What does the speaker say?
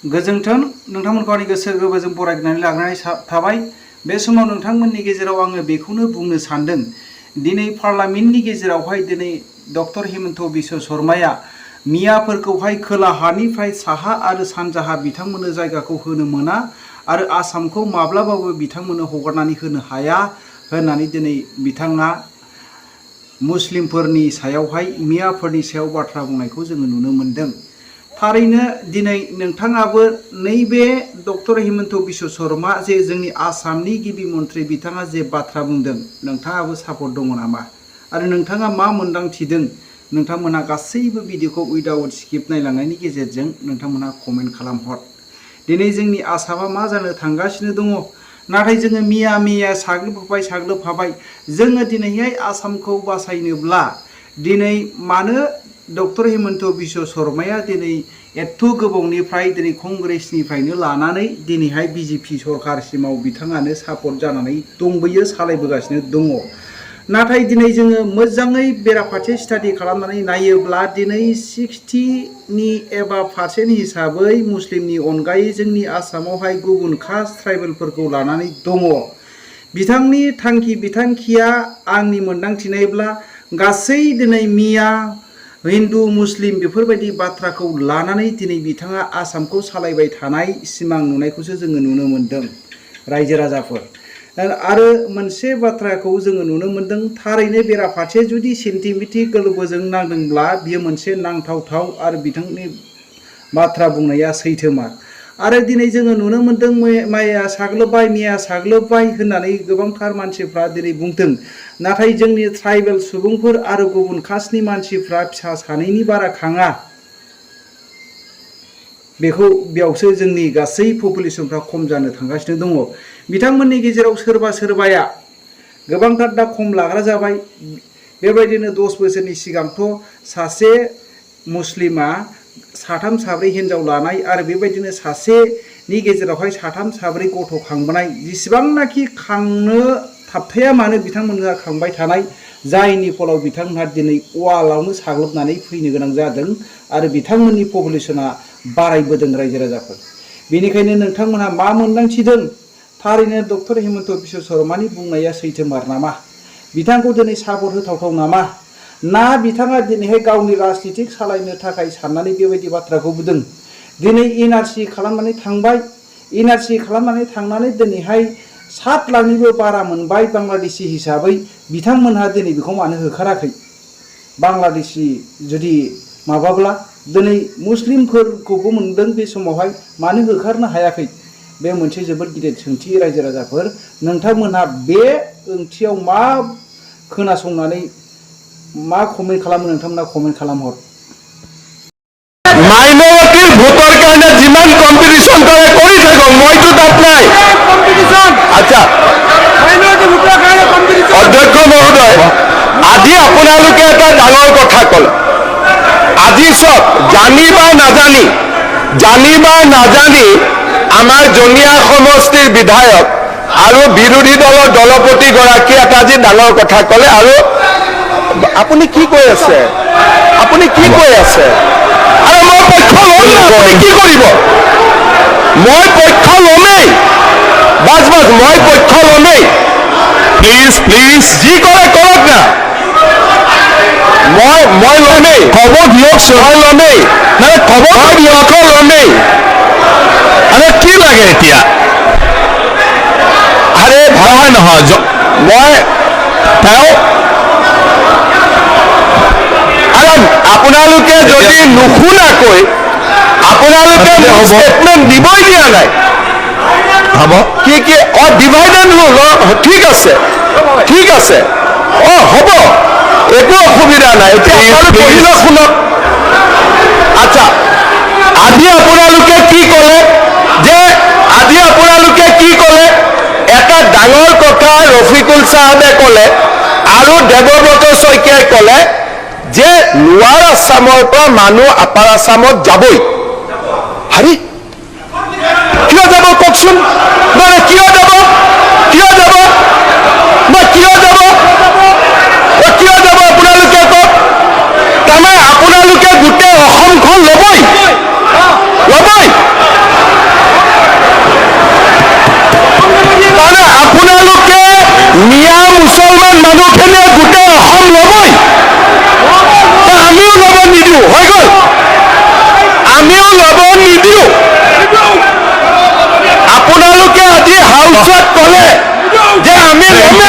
गोजोन्थों नोंथांमोनखौ आंनि गोसो गोरबोजों बरायनानै लाग्रोनाय थाबाय। बे समाव नोंथांमोननि गेजेराव आङो बेखौनो बुंनो सानदों, दिनै पार्लामेन्टनि गेजेरावहाय दिनै डक्टर हिमन्त बिश्व शर्माया मियाफोरखौहाय खोलाहानिफ्राय साहा आरो सानजाहा बिथांमोननो जायगाखौ होनो मोना आरो आसामखौ माब्लाबाबो बिथांमोननो हगारनानै होनो हाया होननानै दिनै बिथाङा मुस्लिमफोरनि सायावहाय मियाफोरनि सायाव बाथ्रा बुंनायखौ जोङो नुनो मोनदों। थारैनो दिनै नोंथाङाबो नैबे डक्टर हिमन्त बिश्व शर्मा जे जोंनि आसामनि गिबि मन्थ्रि बिथाङा जे बाथ्रा बुंदों, नोंथाङाबो सापर्ट दङ नामा? आरो नोंथाङा मा मोन्दांथिदों? नोंथांमोनहा गासैबो भिडिअखौ उइदाउट स्क्रिप्ट नायलांनायनि गेजेरजों नोंथांमोनहा कमेन्ट खालामहर। दिनै जोंनि आसामा मा जानो थांगासिनो दङ, नाथाय जोङो मिया साग्लोबफाबाय। जोङो दिनैहाय आसामखौ बासायनोब्ला दिनै मानो डक्टर हिमन्त बिश्व शर्माया दिनै एथ' गोबावनिफ्राय दिनै कंग्रेसनिफ्रायनो लानानै दिनैहाय बिजेपि सरकारसिमाव बिथाङानो सापर्ट जानानै दंबोयो, सालायबोगासिनो दङ। नाथाय दिनै जोङो मोजाङै बेराफारसे स्टाडि खालामनानै नायोब्ला दिनै 60% एबा पारसेन्ट हिसाबै मुस्लिमनि अनगायै जोंनि आसामावहाय गुबुन कास्ट ट्राइबेलफोरखौ लानानै दङ। बिथांनि बिथांखिया आंनि मोन्दांथिनायब्ला गासै दिनै मिया हिन्दु मुस्लिम बेफोरबायदि बाथ्राखौ लानानै दिनै बिथाङा आसामखौ सालायबाय थानाय सिमां नुनायखौसो जोङो नुनो मोनदों रायजो राजाफोर। आरो मोनसे बाथ्राखौ जोङो नुनो मोनदों, थारैनो बेराफारसे जुदि सेन्टिमेन्टि गोलोबोजों नांदोंब्ला बियो मोनसे नांथावथाव आरो बिथांनि बाथ्रा बुंनाया सैथोमार। आरो दिनै जोङो नुनो मोनदों मिया साग्लोबबाय होननानै गोबांथार मानसिफ्रा दिनै बुंदों। नाथाय जोंनि ट्राइबेल सुबुंफोर आरो गुबुन कास्टनि मानसिफ्रा फिसा सानैनि बारा खाङा। बेयावसो जोंनि गासै पपुलेसनफ्रा खम जानो थांगासिनो दङ। बिथांमोननि गेजेराव सोरबाया गोबांथार दा खम लाग्रा जाबाय। बेबायदिनो 10 बोसोरनि सिगांथ' सासे मुस्लिमा 3-4 हिनजाव लानाय आरो बेबायदिनो सासेनि गेजेरावहाय 3-4 गथ' खांबोनाय, जेसेबांनाखि खांनो थाबथाया मानो बिथांमोनहा खांबाय थानाय, जायनि फलाव बिथांमोनहा दिनै वालावनो साग्लोबनानै फैनो गोनां जादों आरो बिथांमोननि पपुलेसना बारायबोदों रायजो राजाफोर। बेनिखायनो नोंथांमोनहा मा मोन्दांथिदों? थारैनो डक्टर हिमन्त बिश्व शर्मानि बुंनाया सैथोमार नामा? बिथांखौ दिनै सापर्ट होथावथाव नामा? ना बिथाङा दिनैहाय गावनि राजनितिक सालायनो थाखाय साननानै बेबायदि बाथ्राखौ बुंदों? दिनै एनआरसि खालामनानै थांबाय। एनआरसि खालामनानै थांनानै दिनैहाय 7 लाखनिबो बारा मोनबाय बांलादेशि हिसाबै। बिथांमोनहा दिनै बेखौ मानो होखाराखै? बांलादेशि जुदि माबाब्ला दिनै मुस्लिमफोरखौबो मोनदों बे समावहाय, मानो होखारनो हायाखै? बे मोनसे जोबोद गिदिर सोंथि रायजो राजाफोर। नोंथांमोनहा बे ओंथियाव मा खोनासंनानै मा कमेन्ट खालामो? नोंथांमोना कमेन्ट खालामहर। মাইনৰিটিৰ ভোটৰ কাৰণে যিমান কম্পিটিশ্যন কৰে কৰি থাকক, মইতো তাত নাই। আচ্ছা, অধ্যক্ষ মহোদয়, আজি আপোনালোকে এটা ডাঙৰ কথা ক'লে। আজি চব জানি বা নাজানি আমাৰ জনিয়া সমষ্টিৰ বিধায়ক আৰু বিৰোধী দলৰ দলপতিগৰাকীয়ে এটা আজি ডাঙৰ কথা ক'লে। আৰু আপুনি কি কৈ আছে? আৰু মই পক্ষ ল'ম না, আপুনি কি কৰিব? মই পক্ষ ল'মেই, মই পক্ষ ল'মেই। প্লিজ যি কৰে কৰক না, মই ল'মেই। খবৰ দিয়কচোন, মই ল'মেই। খবৰ ল'মেই। আৰে কি লাগে এতিয়া? আৰে নহয় মই আপোনালোকে যদি নুশুনাকৈ আপোনালোকে ষ্টেটমেণ্ট দিবই দিয়া নাই। হ'ব কি ডিভাইডেড ৰুল? ঠিক আছে, হ'ব, একো অসুবিধা নাই। এতিয়া পঢ়িলে শুনক। আচ্ছা, আজি আপোনালোকে কি ক'লে? এটা ডাঙৰ কথা ৰফিকুল চাহাবে ক'লে আৰু দেৱব্ৰত শইকীয়াই ক'লে যে লোৱাৰ আছামৰ পৰা মানুহ আপাৰ আছামত যাবই। হাৰি কিয় যাব কওকচোন? কিয় যাব আপোনালোকে কওক। তাৰমানে আপোনালোকে গোটেই অসমখন ল'বই। মুছলমান মানুহখিনিয়ে গোটেই অসম ল'বই, আমিও ল'ব নিদিওঁ, হৈ গ'ল, আমিও ল'ব নিদিওঁ। আপোনালোকে আজি হাউচত ক'লে যে আমি ল'মেই,